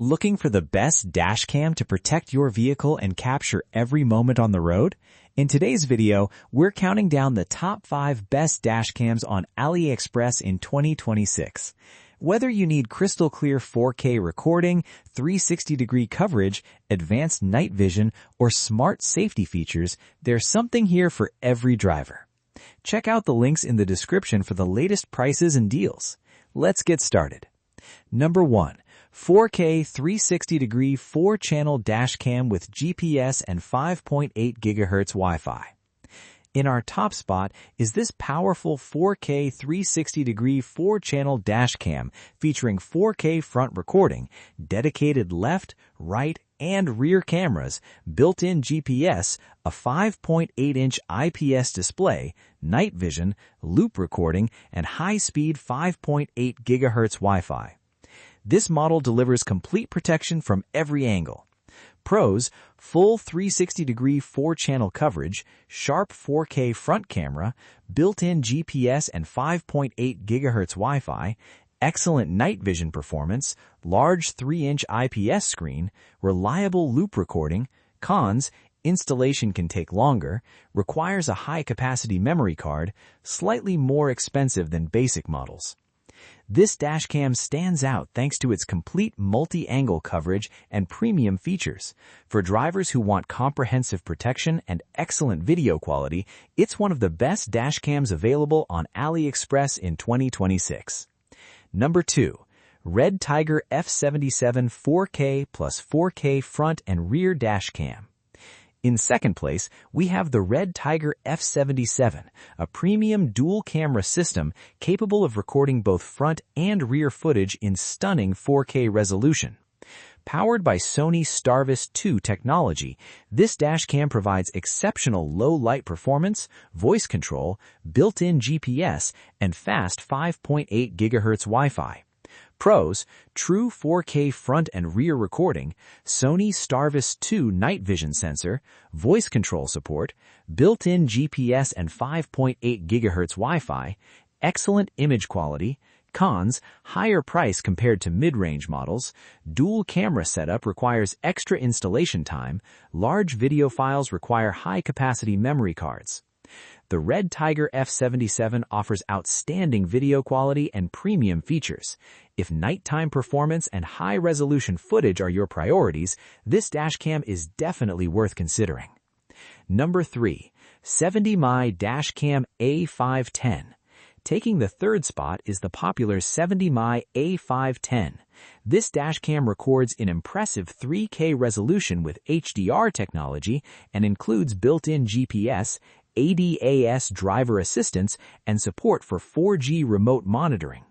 Looking for the best dash cam to protect your vehicle and capture every moment on the road? In today's video, we're counting down the top 5 best dash cams on AliExpress in 2026. Whether you need crystal clear 4K recording, 360-degree coverage, advanced night vision, or smart safety features, there's something here for every driver. Check out the links in the description for the latest prices and deals. Let's get started. Number 1. 4K 360-degree 4-channel dash cam with GPS and 5.8 GHz Wi-Fi. In our top spot is this powerful 4K 360-degree 4-channel dash cam featuring 4K front recording, dedicated left, right, and rear cameras, built-in GPS, a 5.8-inch IPS display, night vision, loop recording, and high-speed 5.8 GHz Wi-Fi. This model delivers complete protection from every angle. Pros: full 360-degree 4-channel coverage, sharp 4K front camera, built-in GPS and 5.8 GHz Wi-Fi, excellent night vision performance, large 3-inch IPS screen, reliable loop recording. Cons: installation can take longer, requires a high-capacity memory card, slightly more expensive than basic models. This dash cam stands out thanks to its complete multi-angle coverage and premium features. For drivers who want comprehensive protection and excellent video quality, it's one of the best dash cams available on AliExpress in 2026. Number 2. REDTIGER F77 4K plus 4K front and rear dash cam. In second place, we have the REDTIGER F77, a premium dual-camera system capable of recording both front and rear footage in stunning 4K resolution. Powered by Sony Starvis 2 technology, this dash cam provides exceptional low-light performance, voice control, built-in GPS, and fast 5.8 GHz Wi-Fi. Pros: true 4K front and rear recording, Sony Starvis 2 night vision sensor, voice control support, built-in GPS and 5.8 GHz Wi-Fi, excellent image quality. Cons: higher price compared to mid-range models, dual camera setup requires extra installation time, large video files require high-capacity memory cards. The REDTIGER F77 offers outstanding video quality and premium features. If nighttime performance and high-resolution footage are your priorities, this dash cam is definitely worth considering. Number 3. 70mm Dash Cam A510. Taking the third spot is the popular 70mm A510. This dash cam records in impressive 3K resolution with HDR technology and includes built-in GPS, ADAS driver assistance, and support for 4G remote monitoring.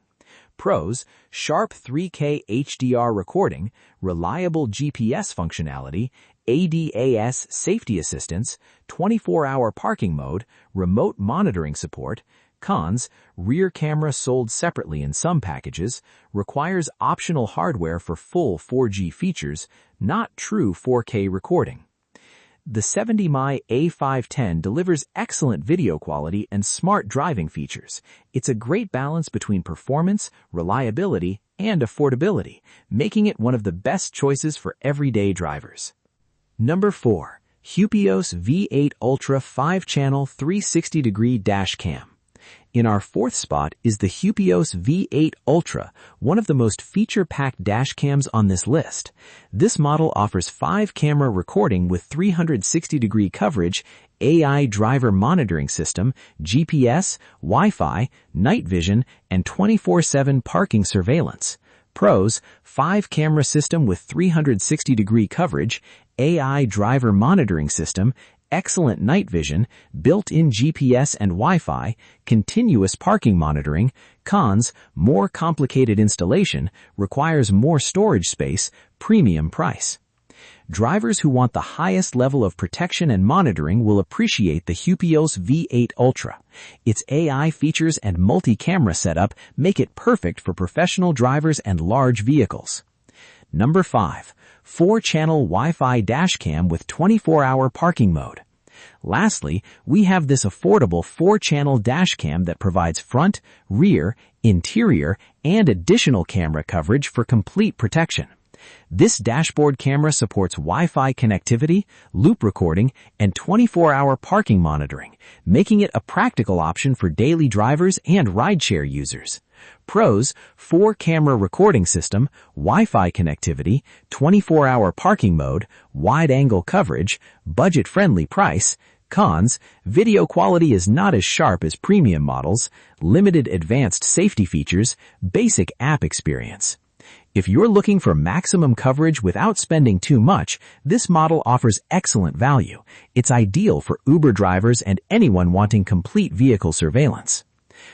Pros: sharp 3K HDR recording, reliable GPS functionality, ADAS safety assistance, 24-hour parking mode, remote monitoring support. Cons: rear camera sold separately in some packages, requires optional hardware for full 4G features, not true 4K recording. The 70mm A510 delivers excellent video quality and smart driving features. It's a great balance between performance, reliability, and affordability, making it one of the best choices for everyday drivers. Number 4. HUPEJOS V8 Ultra 5-channel 360-degree dash cam. In our fourth spot is the HUPEJOS V8 Ultra, one of the most feature-packed dash cams on this list. This model offers 5-camera recording with 360-degree coverage, AI driver monitoring system, GPS, Wi-Fi, night vision, and 24/7 parking surveillance. Pros: 5-camera system with 360-degree coverage, AI driver monitoring system, excellent night vision, built-in GPS and Wi-Fi, continuous parking monitoring. Cons: more complicated installation, requires more storage space, premium price. Drivers who want the highest level of protection and monitoring will appreciate the HUPEJOS V8 Ultra. Its AI features and multi-camera setup make it perfect for professional drivers and large vehicles. Number 5. 4-channel Wi-Fi dash cam with 24-hour parking mode. Lastly, we have this affordable 4-channel dash cam that provides front, rear, interior, and additional camera coverage for complete protection. This dashboard camera supports Wi-Fi connectivity, loop recording, and 24-hour parking monitoring, making it a practical option for daily drivers and rideshare users. Pros: 4-camera recording system, Wi-Fi connectivity, 24-hour parking mode, wide-angle coverage, budget-friendly price. Cons: video quality is not as sharp as premium models, limited advanced safety features, basic app experience. If you're looking for maximum coverage without spending too much, this model offers excellent value. It's ideal for Uber drivers and anyone wanting complete vehicle surveillance.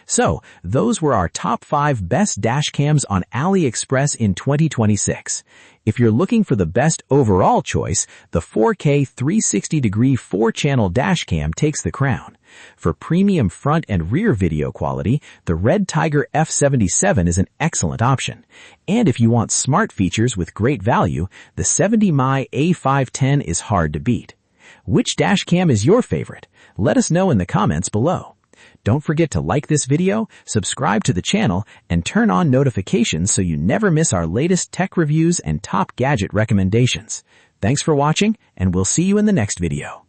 So, those were our top 5 best dash cams on AliExpress in 2026. If you're looking for the best overall choice, the 4K 360-degree 4-channel dash cam takes the crown. For premium front and rear video quality, the REDTIGER F77 is an excellent option. And if you want smart features with great value, the 70mm A510 is hard to beat. Which dash cam is your favorite? Let us know in the comments below. Don't forget to like this video, subscribe to the channel, and turn on notifications so you never miss our latest tech reviews and top gadget recommendations. Thanks for watching, and we'll see you in the next video.